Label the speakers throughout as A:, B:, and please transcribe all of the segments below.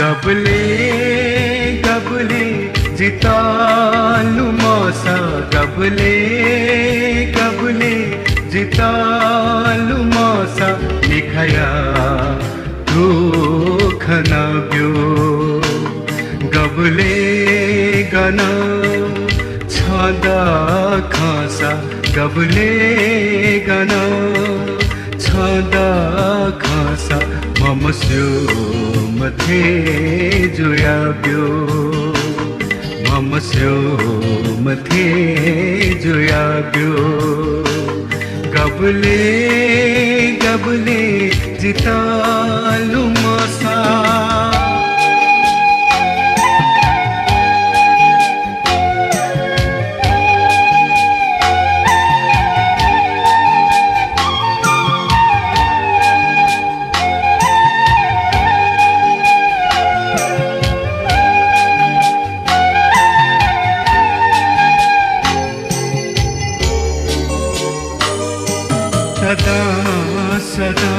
A: गबले गबले जितालु मसा गबले गबले जितालु मसा निखया दुख नब्यो गबले गन छदा खासा गबले गन छदा खासा ममस्यो मथे जोयाब्यो ममस्यो मथे जोयाब्यो गबले गबले जितालु मसा सदा सदा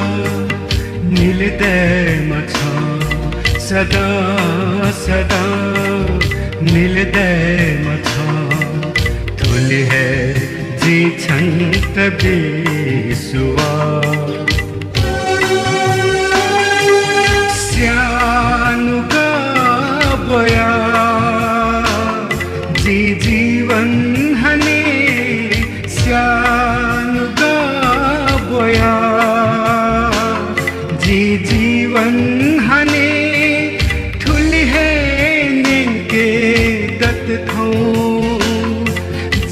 A: निलदैम छ सदा सदा निलदैम छ धुली है जी छन्त बिसुवा स्यानुगा बया जी जीवन हने स्यानुगा बोया जी जीवन हने ठुली है निनके दत थो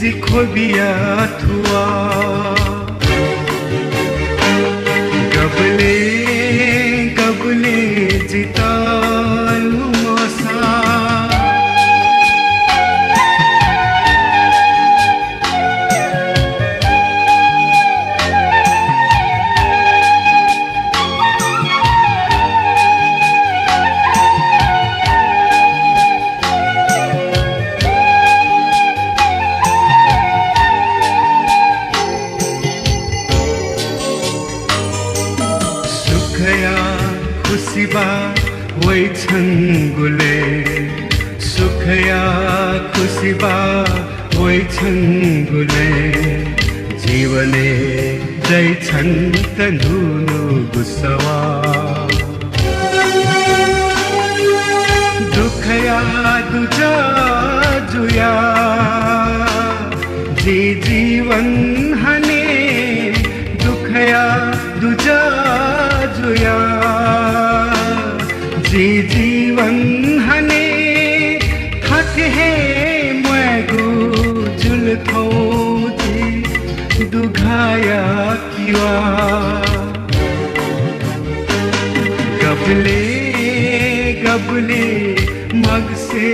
A: जी खोबिया थुआ गबले गबले जितालु मसा सुखया खुशिबा वै छङ्गुले सुखया खुशिबा वै छङ्गुले जीवने जै छन् तनुनु गुसवा दुखया दुजा जुया जी जीवन हने दुखया दुजा जुया जी जीवन हने थक है मैगु जुल थो जी दुघाया किवा गबले गबले मग से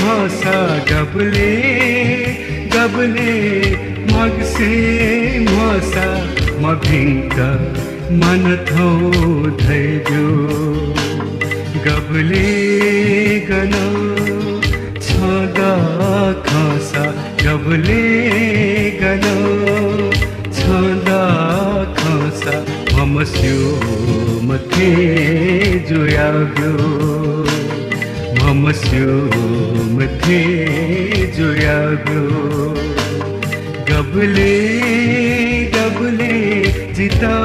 A: मसा गबले गबले मग से मसा मभिंका मन थो धैर्यो गबले गन छदा खासा गबले गन छदा खासा ममस्यो मथे जोयाब्यो ममस्यो मथे जोयाब्यो गबले गबले जिता